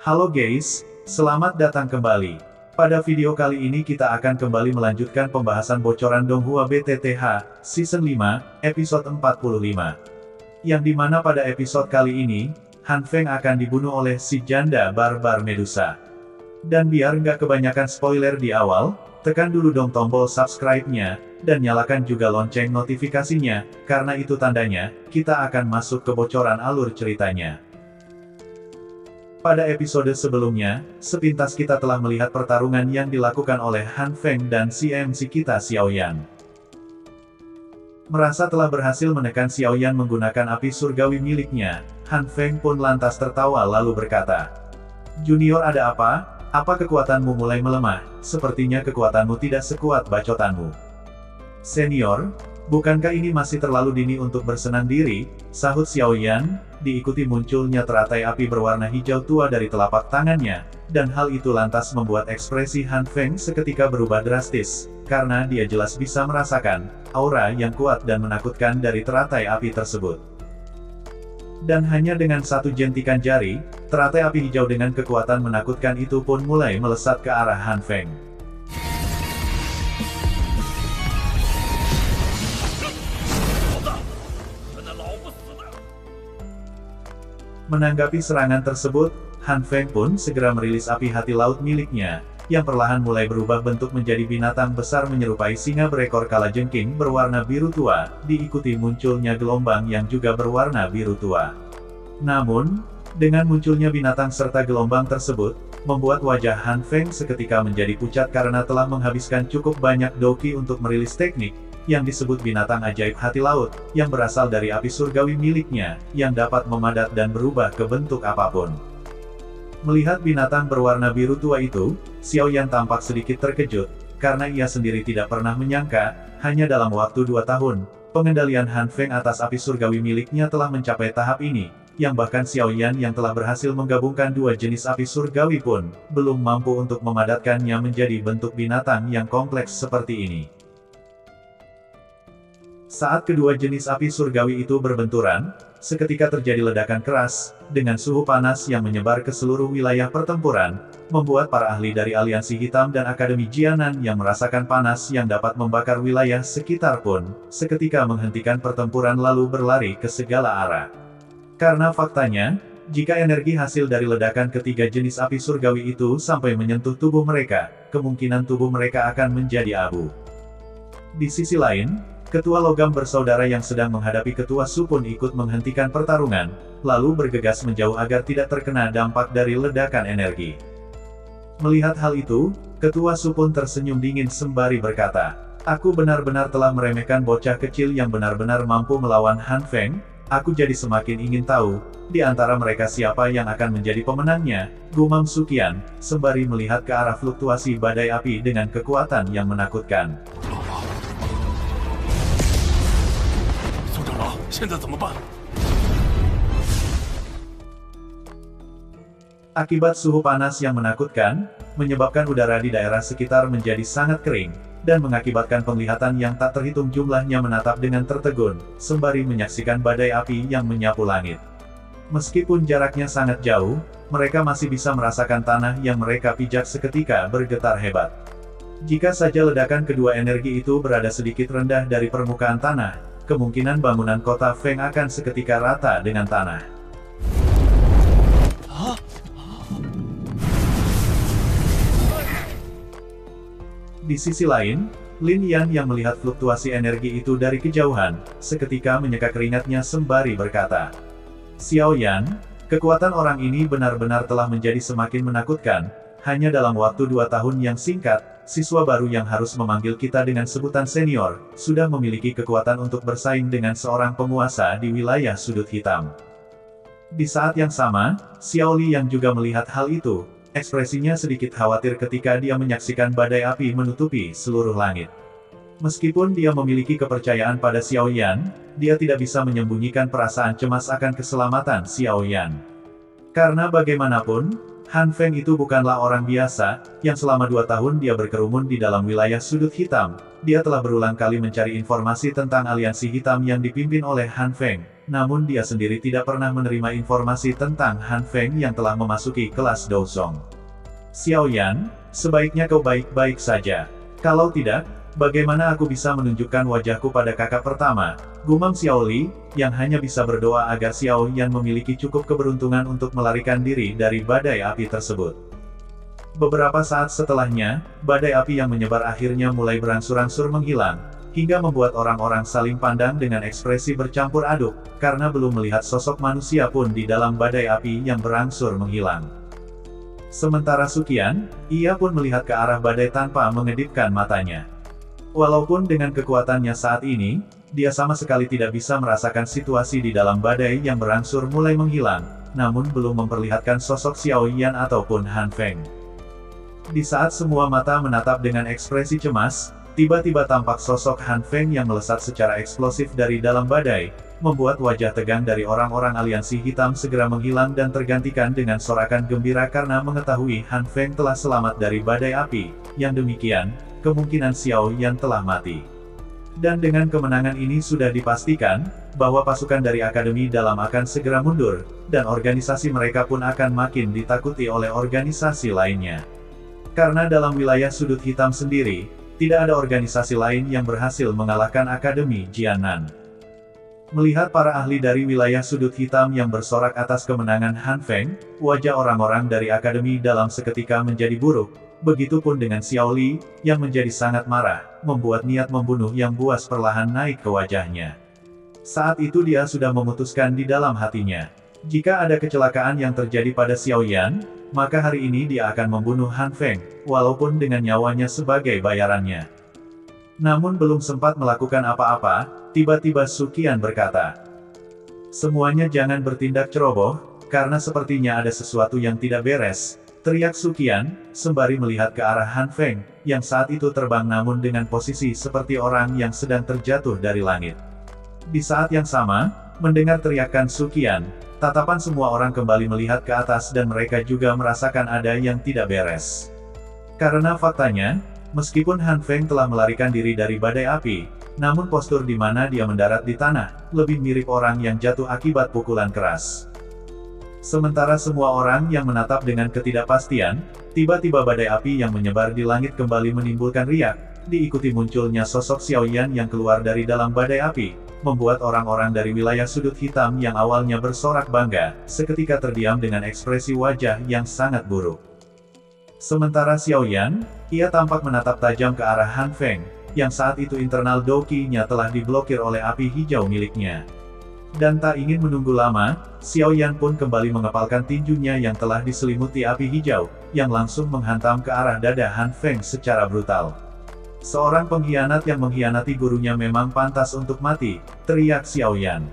Halo guys, selamat datang kembali. Pada video kali ini kita akan kembali melanjutkan pembahasan bocoran Donghua BTTH, Season 5, Episode 45. Yang dimana pada episode kali ini, Han Feng akan dibunuh oleh si janda barbar Medusa. Dan biar nggak kebanyakan spoiler di awal, tekan dulu dong tombol subscribe-nya, dan nyalakan juga lonceng notifikasinya, karena itu tandanya, kita akan masuk ke bocoran alur ceritanya. Pada episode sebelumnya, sepintas kita telah melihat pertarungan yang dilakukan oleh Han Feng dan si MC kita Xiao Yan. Merasa telah berhasil menekan Xiao Yan menggunakan api surgawi miliknya, Han Feng pun lantas tertawa lalu berkata, "Junior, ada apa? Apa kekuatanmu mulai melemah? Sepertinya kekuatanmu tidak sekuat bacotanmu." "Senior, bukankah ini masih terlalu dini untuk bersenang diri?" sahut Xiao Yan, diikuti munculnya teratai api berwarna hijau tua dari telapak tangannya, dan hal itu lantas membuat ekspresi Han Feng seketika berubah drastis, karena dia jelas bisa merasakan aura yang kuat dan menakutkan dari teratai api tersebut. Dan hanya dengan satu jentikan jari, teratai api hijau dengan kekuatan menakutkan itu pun mulai melesat ke arah Han Feng. Menanggapi serangan tersebut, Han Feng pun segera merilis api hati laut miliknya, yang perlahan mulai berubah bentuk menjadi binatang besar menyerupai singa berekor kalajengking berwarna biru tua, diikuti munculnya gelombang yang juga berwarna biru tua. Namun, dengan munculnya binatang serta gelombang tersebut, membuat wajah Han Feng seketika menjadi pucat karena telah menghabiskan cukup banyak doki untuk merilis teknik yang disebut binatang ajaib hati laut, yang berasal dari api surgawi miliknya, yang dapat memadat dan berubah ke bentuk apapun. Melihat binatang berwarna biru tua itu, Xiao Yan tampak sedikit terkejut, karena ia sendiri tidak pernah menyangka, hanya dalam waktu 2 tahun, pengendalian Han Feng atas api surgawi miliknya telah mencapai tahap ini, yang bahkan Xiao Yan yang telah berhasil menggabungkan 2 jenis api surgawi pun, belum mampu untuk memadatkannya menjadi bentuk binatang yang kompleks seperti ini. Saat kedua jenis api surgawi itu berbenturan, seketika terjadi ledakan keras, dengan suhu panas yang menyebar ke seluruh wilayah pertempuran, membuat para ahli dari Aliansi Hitam dan Akademi Jianan yang merasakan panas yang dapat membakar wilayah sekitar pun, seketika menghentikan pertempuran lalu berlari ke segala arah. Karena faktanya, jika energi hasil dari ledakan ketiga jenis api surgawi itu sampai menyentuh tubuh mereka, kemungkinan tubuh mereka akan menjadi abu. Di sisi lain, Ketua Logam Bersaudara yang sedang menghadapi Ketua Su pun ikut menghentikan pertarungan, lalu bergegas menjauh agar tidak terkena dampak dari ledakan energi. Melihat hal itu, Ketua Su pun tersenyum dingin sembari berkata, "Aku benar-benar telah meremehkan bocah kecil yang benar-benar mampu melawan Han Feng. Aku jadi semakin ingin tahu, di antara mereka siapa yang akan menjadi pemenangnya," gumam Su Qian, sembari melihat ke arah fluktuasi badai api dengan kekuatan yang menakutkan. Akibat suhu panas yang menakutkan, menyebabkan udara di daerah sekitar menjadi sangat kering, dan mengakibatkan penglihatan yang tak terhitung jumlahnya menatap dengan tertegun, sembari menyaksikan badai api yang menyapu langit. Meskipun jaraknya sangat jauh, mereka masih bisa merasakan tanah yang mereka pijak seketika bergetar hebat. Jika saja ledakan kedua energi itu berada sedikit rendah dari permukaan tanah, kemungkinan bangunan kota Feng akan seketika rata dengan tanah. Di sisi lain, Lin Yan yang melihat fluktuasi energi itu dari kejauhan, seketika menyeka keringatnya sembari berkata, "Xiao Yan, kekuatan orang ini benar-benar telah menjadi semakin menakutkan. Hanya dalam waktu 2 tahun yang singkat, siswa baru yang harus memanggil kita dengan sebutan senior, sudah memiliki kekuatan untuk bersaing dengan seorang penguasa di wilayah sudut hitam." Di saat yang sama, Xiao Li yang juga melihat hal itu, ekspresinya sedikit khawatir ketika dia menyaksikan badai api menutupi seluruh langit. Meskipun dia memiliki kepercayaan pada Xiao Yan, dia tidak bisa menyembunyikan perasaan cemas akan keselamatan Xiao Yan. Karena bagaimanapun, Han Feng itu bukanlah orang biasa, yang selama 2 tahun dia berkerumun di dalam wilayah sudut hitam. Dia telah berulang kali mencari informasi tentang aliansi hitam yang dipimpin oleh Han Feng, namun dia sendiri tidak pernah menerima informasi tentang Han Feng yang telah memasuki kelas Douzong. Xiao Yan, sebaiknya kau baik-baik saja. Kalau tidak, bagaimana aku bisa menunjukkan wajahku pada kakak pertama? Gumam Xiao Li, yang hanya bisa berdoa agar Xiao Yan memiliki cukup keberuntungan untuk melarikan diri dari badai api tersebut. Beberapa saat setelahnya, badai api yang menyebar akhirnya mulai berangsur-angsur menghilang, hingga membuat orang-orang saling pandang dengan ekspresi bercampur aduk, karena belum melihat sosok manusia pun di dalam badai api yang berangsur menghilang. Sementara Suqian, ia pun melihat ke arah badai tanpa mengedipkan matanya. Walaupun dengan kekuatannya saat ini, dia sama sekali tidak bisa merasakan situasi di dalam badai yang berangsur mulai menghilang, namun belum memperlihatkan sosok Xiao Yan ataupun Han Feng. Di saat semua mata menatap dengan ekspresi cemas, tiba-tiba tampak sosok Han Feng yang melesat secara eksplosif dari dalam badai, membuat wajah tegang dari orang-orang aliansi hitam segera menghilang dan tergantikan dengan sorakan gembira karena mengetahui Han Feng telah selamat dari badai api. Yang demikian, kemungkinan Xiao Yan telah mati. Dan dengan kemenangan ini sudah dipastikan, bahwa pasukan dari Akademi Dalam akan segera mundur, dan organisasi mereka pun akan makin ditakuti oleh organisasi lainnya. Karena dalam wilayah sudut hitam sendiri, tidak ada organisasi lain yang berhasil mengalahkan Akademi Jianan. Melihat para ahli dari wilayah sudut hitam yang bersorak atas kemenangan Han Feng, wajah orang-orang dari Akademi Dalam seketika menjadi buruk. Begitupun dengan Xiao Li, yang menjadi sangat marah, membuat niat membunuh yang buas perlahan naik ke wajahnya. Saat itu dia sudah memutuskan di dalam hatinya, jika ada kecelakaan yang terjadi pada Xiao Yan, maka hari ini dia akan membunuh Han Feng, walaupun dengan nyawanya sebagai bayarannya. Namun belum sempat melakukan apa-apa, tiba-tiba Suqian berkata, "Semuanya jangan bertindak ceroboh, karena sepertinya ada sesuatu yang tidak beres." Teriak Suqian, sembari melihat ke arah Han Feng, yang saat itu terbang namun dengan posisi seperti orang yang sedang terjatuh dari langit. Di saat yang sama, mendengar teriakan Suqian, tatapan semua orang kembali melihat ke atas dan mereka juga merasakan ada yang tidak beres. Karena faktanya, meskipun Han Feng telah melarikan diri dari badai api, namun postur di mana dia mendarat di tanah, lebih mirip orang yang jatuh akibat pukulan keras. Sementara semua orang yang menatap dengan ketidakpastian, tiba-tiba badai api yang menyebar di langit kembali menimbulkan riak, diikuti munculnya sosok Xiao Yan yang keluar dari dalam badai api, membuat orang-orang dari wilayah sudut hitam yang awalnya bersorak bangga, seketika terdiam dengan ekspresi wajah yang sangat buruk. Sementara Xiao Yan, ia tampak menatap tajam ke arah Han Feng, yang saat itu internal Doqi-nya telah diblokir oleh api hijau miliknya. Dan tak ingin menunggu lama, Xiao Yan pun kembali mengepalkan tinjunya yang telah diselimuti api hijau, yang langsung menghantam ke arah dada Han Feng secara brutal. "Seorang pengkhianat yang mengkhianati gurunya memang pantas untuk mati," teriak Xiao Yan.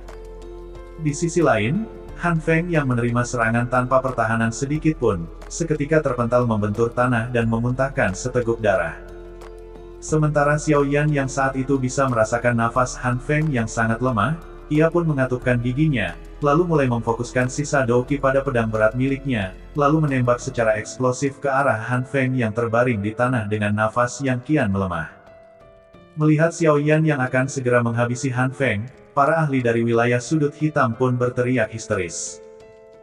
Di sisi lain, Han Feng yang menerima serangan tanpa pertahanan sedikit pun, seketika terpental membentur tanah dan memuntahkan seteguk darah. Sementara Xiao Yan yang saat itu bisa merasakan nafas Han Feng yang sangat lemah, ia pun mengatupkan giginya, lalu mulai memfokuskan sisa Doqi pada pedang berat miliknya, lalu menembak secara eksplosif ke arah Han Feng yang terbaring di tanah dengan nafas yang kian melemah. Melihat Xiao Yan yang akan segera menghabisi Han Feng, para ahli dari wilayah sudut hitam pun berteriak histeris.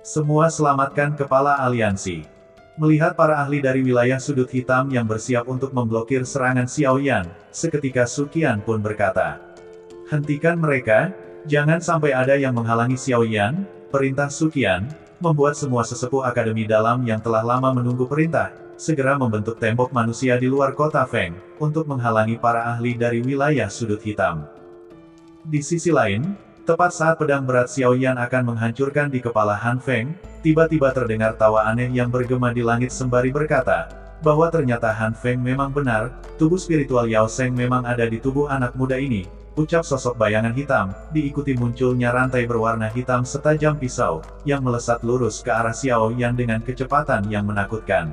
"Semua selamatkan kepala aliansi." Melihat para ahli dari wilayah sudut hitam yang bersiap untuk memblokir serangan Xiao Yan, seketika Suqian pun berkata, "Hentikan mereka. Jangan sampai ada yang menghalangi Xiao Yan." Perintah Suqian, membuat semua sesepuh Akademi Dalam yang telah lama menunggu perintah, segera membentuk tembok manusia di luar kota Feng, untuk menghalangi para ahli dari wilayah sudut hitam. Di sisi lain, tepat saat pedang berat Xiao Yan akan menghancurkan di kepala Han Feng, tiba-tiba terdengar tawa aneh yang bergema di langit sembari berkata, bahwa ternyata Han Feng memang benar, tubuh spiritual Yao Sheng memang ada di tubuh anak muda ini. Ucap sosok bayangan hitam, diikuti munculnya rantai berwarna hitam setajam pisau, yang melesat lurus ke arah Xiao Yan dengan kecepatan yang menakutkan.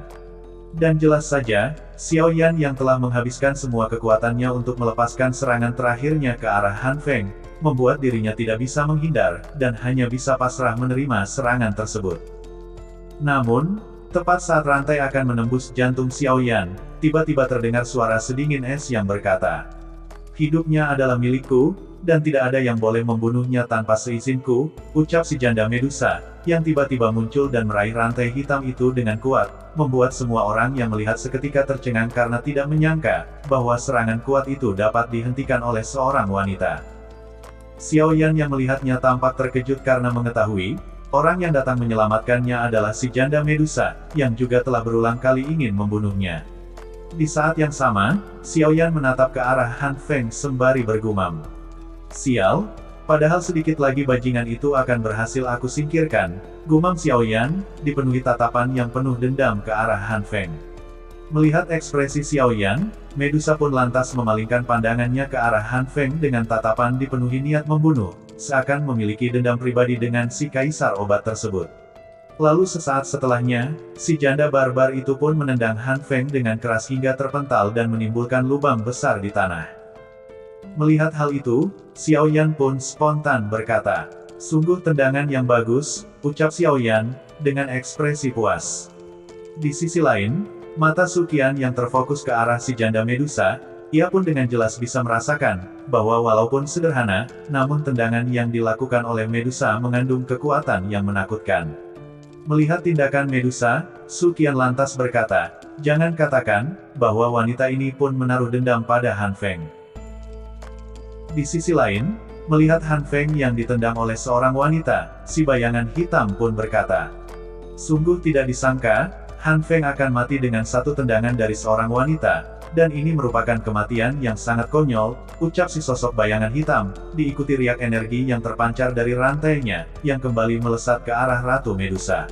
Dan jelas saja, Xiao Yan yang telah menghabiskan semua kekuatannya untuk melepaskan serangan terakhirnya ke arah Han Feng, membuat dirinya tidak bisa menghindar, dan hanya bisa pasrah menerima serangan tersebut. Namun, Tepat saat rantai akan menembus jantung Xiaoyan, tiba-tiba terdengar suara sedingin es yang berkata, "Hidupnya adalah milikku, dan tidak ada yang boleh membunuhnya tanpa seizinku," ucap si janda Medusa, yang tiba-tiba muncul dan meraih rantai hitam itu dengan kuat, membuat semua orang yang melihat seketika tercengang karena tidak menyangka, bahwa serangan kuat itu dapat dihentikan oleh seorang wanita. Xiaoyan yang melihatnya tampak terkejut karena mengetahui, orang yang datang menyelamatkannya adalah si janda Medusa, yang juga telah berulang kali ingin membunuhnya. Di saat yang sama, Xiaoyan menatap ke arah Han Feng sembari bergumam, "Sial, padahal sedikit lagi bajingan itu akan berhasil aku singkirkan," gumam Xiaoyan, dipenuhi tatapan yang penuh dendam ke arah Han Feng. Melihat ekspresi Xiaoyan, Medusa pun lantas memalingkan pandangannya ke arah Han Feng dengan tatapan dipenuhi niat membunuh, seakan memiliki dendam pribadi dengan si kaisar obat tersebut. Lalu sesaat setelahnya, si janda barbar itu pun menendang Han Feng dengan keras hingga terpental dan menimbulkan lubang besar di tanah. Melihat hal itu, Xiaoyan pun spontan berkata, "Sungguh tendangan yang bagus," ucap Xiaoyan, dengan ekspresi puas. Di sisi lain, mata Su Qian yang terfokus ke arah si janda Medusa, ia pun dengan jelas bisa merasakan, bahwa walaupun sederhana, namun tendangan yang dilakukan oleh Medusa mengandung kekuatan yang menakutkan. Melihat tindakan Medusa, Su Qian lantas berkata, "Jangan katakan, bahwa wanita ini pun menaruh dendam pada Han Feng." Di sisi lain, melihat Han Feng yang ditendang oleh seorang wanita, si bayangan hitam pun berkata, "Sungguh tidak disangka, Han Feng akan mati dengan satu tendangan dari seorang wanita, dan ini merupakan kematian yang sangat konyol," ucap si sosok bayangan hitam, diikuti riak energi yang terpancar dari rantainya, yang kembali melesat ke arah Ratu Medusa.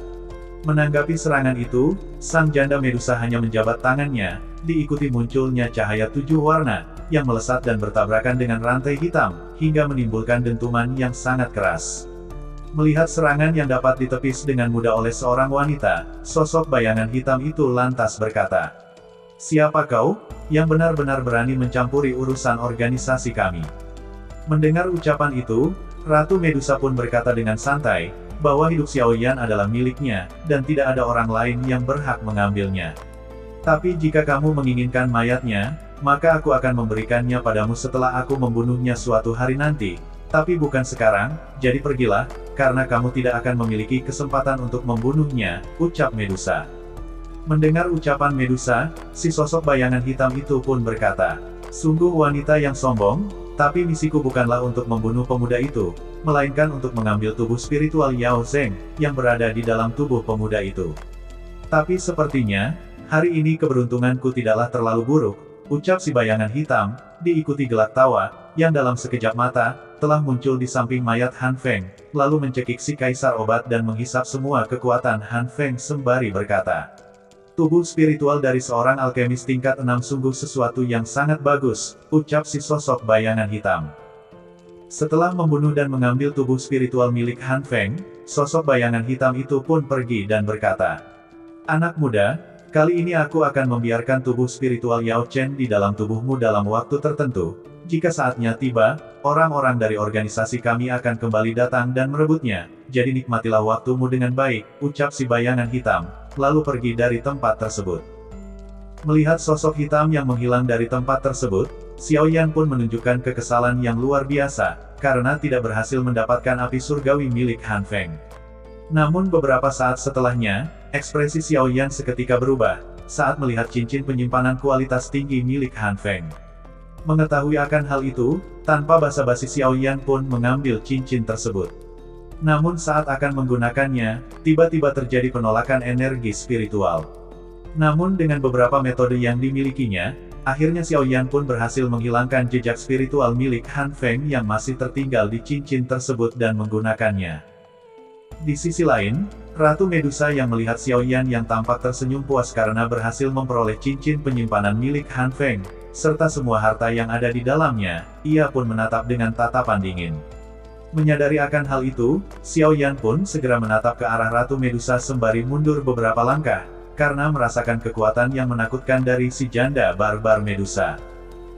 Menanggapi serangan itu, sang janda Medusa hanya menjabat tangannya, diikuti munculnya cahaya 7 warna, yang melesat dan bertabrakan dengan rantai hitam, hingga menimbulkan dentuman yang sangat keras. Melihat serangan yang dapat ditepis dengan mudah oleh seorang wanita, sosok bayangan hitam itu lantas berkata, "Siapa kau, yang benar-benar berani mencampuri urusan organisasi kami?" Mendengar ucapan itu, Ratu Medusa pun berkata dengan santai, bahwa hidup Xiaoyan adalah miliknya, dan tidak ada orang lain yang berhak mengambilnya. "Tapi jika kamu menginginkan mayatnya, maka aku akan memberikannya padamu setelah aku membunuhnya suatu hari nanti. Tapi bukan sekarang, jadi pergilah, karena kamu tidak akan memiliki kesempatan untuk membunuhnya," ucap Medusa. Mendengar ucapan Medusa, si sosok bayangan hitam itu pun berkata, "Sungguh wanita yang sombong, tapi misiku bukanlah untuk membunuh pemuda itu, melainkan untuk mengambil tubuh spiritual Yao Zeng, yang berada di dalam tubuh pemuda itu. Tapi sepertinya, hari ini keberuntunganku tidaklah terlalu buruk," ucap si bayangan hitam, diikuti gelak tawa, yang dalam sekejap mata, telah muncul di samping mayat Han Feng, lalu mencekik si kaisar obat dan menghisap semua kekuatan Han Feng sembari berkata, "Tubuh spiritual dari seorang alkemis tingkat 6 sungguh sesuatu yang sangat bagus," ucap si sosok bayangan hitam. Setelah membunuh dan mengambil tubuh spiritual milik Han Feng, sosok bayangan hitam itu pun pergi dan berkata, "Anak muda, kali ini aku akan membiarkan tubuh spiritual Yao Chen di dalam tubuhmu dalam waktu tertentu. Jika saatnya tiba, orang-orang dari organisasi kami akan kembali datang dan merebutnya, jadi nikmatilah waktumu dengan baik," ucap si bayangan hitam, lalu pergi dari tempat tersebut. Melihat sosok hitam yang menghilang dari tempat tersebut, Xiaoyan pun menunjukkan kekesalan yang luar biasa, karena tidak berhasil mendapatkan api surgawi milik Han Feng. Namun beberapa saat setelahnya, ekspresi Xiaoyan seketika berubah, saat melihat cincin penyimpanan kualitas tinggi milik Han Feng. Mengetahui akan hal itu, tanpa basa-basi Xiaoyan pun mengambil cincin tersebut. Namun saat akan menggunakannya, tiba-tiba terjadi penolakan energi spiritual. Namun dengan beberapa metode yang dimilikinya, akhirnya Xiaoyan pun berhasil menghilangkan jejak spiritual milik Han Feng yang masih tertinggal di cincin tersebut dan menggunakannya. Di sisi lain, Ratu Medusa yang melihat Xiaoyan yang tampak tersenyum puas karena berhasil memperoleh cincin penyimpanan milik Han Feng, serta semua harta yang ada di dalamnya, ia pun menatap dengan tatapan dingin. Menyadari akan hal itu, Xiaoyan pun segera menatap ke arah Ratu Medusa sembari mundur beberapa langkah, karena merasakan kekuatan yang menakutkan dari si janda barbar Medusa.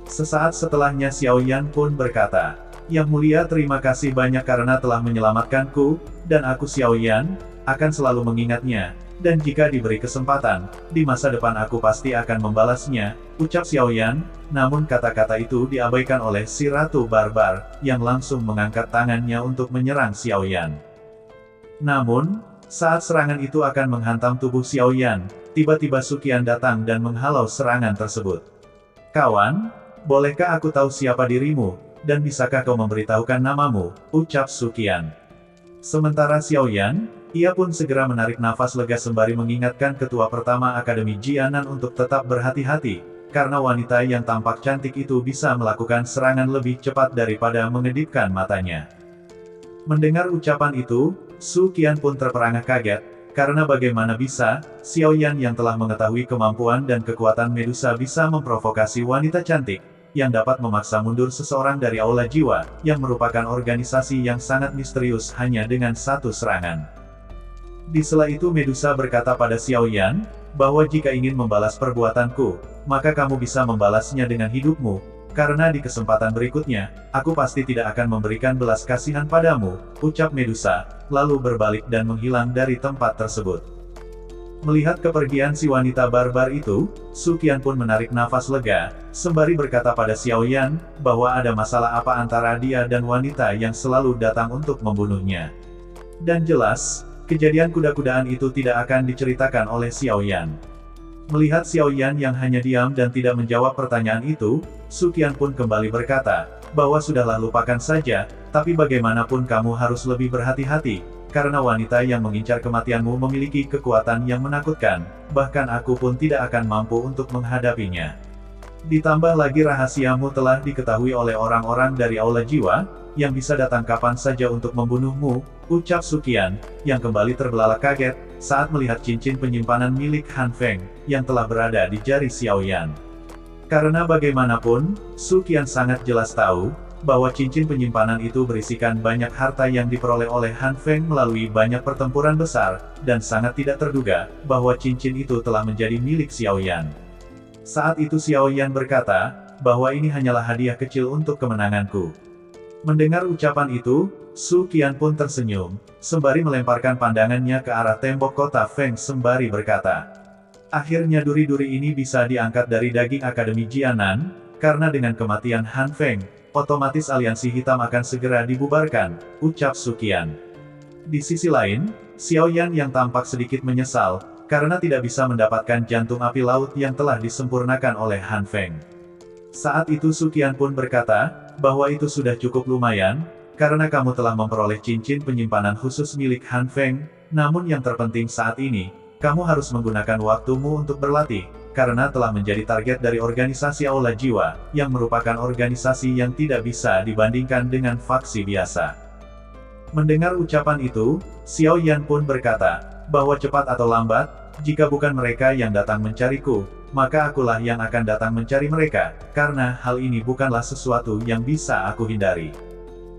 Sesaat setelahnya Xiaoyan pun berkata, "Yang mulia, terima kasih banyak karena telah menyelamatkanku, dan aku Xiaoyan, akan selalu mengingatnya," dan jika diberi kesempatan, di masa depan aku pasti akan membalasnya, ucap Xiaoyan, namun kata-kata itu diabaikan oleh si Ratu Barbar, yang langsung mengangkat tangannya untuk menyerang Xiaoyan. Namun, saat serangan itu akan menghantam tubuh Xiaoyan, tiba-tiba Suqian datang dan menghalau serangan tersebut. Kawan, bolehkah aku tahu siapa dirimu, dan bisakah kau memberitahukan namamu, ucap Suqian. Sementara Xiaoyan, ia pun segera menarik nafas lega sembari mengingatkan ketua pertama Akademi Jianan untuk tetap berhati-hati, karena wanita yang tampak cantik itu bisa melakukan serangan lebih cepat daripada mengedipkan matanya. Mendengar ucapan itu, Suqian pun terperangah kaget, karena bagaimana bisa, Xiaoyan yang telah mengetahui kemampuan dan kekuatan Medusa bisa memprovokasi wanita cantik, yang dapat memaksa mundur seseorang dari Aula Jiwa, yang merupakan organisasi yang sangat misterius hanya dengan satu serangan. Di sela itu Medusa berkata pada Xiaoyan, bahwa jika ingin membalas perbuatanku, maka kamu bisa membalasnya dengan hidupmu, karena di kesempatan berikutnya, aku pasti tidak akan memberikan belas kasihan padamu, ucap Medusa, lalu berbalik dan menghilang dari tempat tersebut. Melihat kepergian si wanita barbar itu, Suqian pun menarik nafas lega, sembari berkata pada Xiaoyan, bahwa ada masalah apa antara dia dan wanita yang selalu datang untuk membunuhnya. Dan jelas, kejadian kuda-kudaan itu tidak akan diceritakan oleh Xiaoyan. Melihat Xiaoyan yang hanya diam dan tidak menjawab pertanyaan itu, Suqian pun kembali berkata, bahwa sudahlah lupakan saja, tapi bagaimanapun kamu harus lebih berhati-hati, karena wanita yang mengincar kematianmu memiliki kekuatan yang menakutkan, bahkan aku pun tidak akan mampu untuk menghadapinya. Ditambah lagi rahasiamu telah diketahui oleh orang-orang dari Aula Jiwa, yang bisa datang kapan saja untuk membunuhmu, ucap Suqian, yang kembali terbelalak kaget, saat melihat cincin penyimpanan milik Han Feng, yang telah berada di jari Xiaoyan. Karena bagaimanapun, Suqian sangat jelas tahu, bahwa cincin penyimpanan itu berisikan banyak harta yang diperoleh oleh Han Feng melalui banyak pertempuran besar, dan sangat tidak terduga, bahwa cincin itu telah menjadi milik Xiaoyan. Saat itu Xiaoyan berkata, bahwa ini hanyalah hadiah kecil untuk kemenanganku. Mendengar ucapan itu, Suqian pun tersenyum, sembari melemparkan pandangannya ke arah tembok kota Feng sembari berkata, akhirnya duri-duri ini bisa diangkat dari daging Akademi Jianan, karena dengan kematian Han Feng, otomatis aliansi hitam akan segera dibubarkan, ucap Suqian. Di sisi lain, Xiaoyan yang tampak sedikit menyesal, karena tidak bisa mendapatkan jantung api laut yang telah disempurnakan oleh Han Feng. Saat itu Suqian pun berkata, bahwa itu sudah cukup lumayan, karena kamu telah memperoleh cincin penyimpanan khusus milik Han Feng, namun yang terpenting saat ini, kamu harus menggunakan waktumu untuk berlatih, karena telah menjadi target dari organisasi Aula Jiwa, yang merupakan organisasi yang tidak bisa dibandingkan dengan faksi biasa. Mendengar ucapan itu, Xiaoyan pun berkata, bahwa cepat atau lambat, jika bukan mereka yang datang mencariku, maka akulah yang akan datang mencari mereka, karena hal ini bukanlah sesuatu yang bisa aku hindari.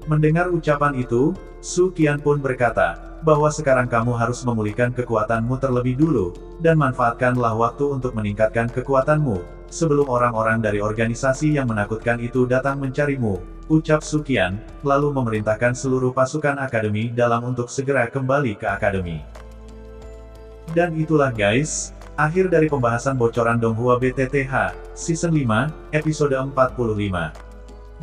Mendengar ucapan itu, Suqian pun berkata, bahwa sekarang kamu harus memulihkan kekuatanmu terlebih dulu, dan manfaatkanlah waktu untuk meningkatkan kekuatanmu, sebelum orang-orang dari organisasi yang menakutkan itu datang mencarimu, ucap Suqian, lalu memerintahkan seluruh pasukan akademi dalam untuk segera kembali ke akademi. Dan itulah guys, akhir dari pembahasan bocoran Donghua BTTH, Season 5, Episode 45.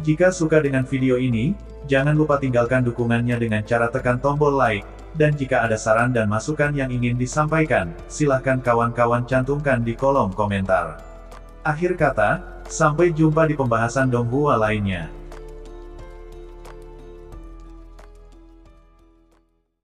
Jika suka dengan video ini, jangan lupa tinggalkan dukungannya dengan cara tekan tombol like, dan jika ada saran dan masukan yang ingin disampaikan, silahkan kawan-kawan cantumkan di kolom komentar. Akhir kata, sampai jumpa di pembahasan Donghua lainnya.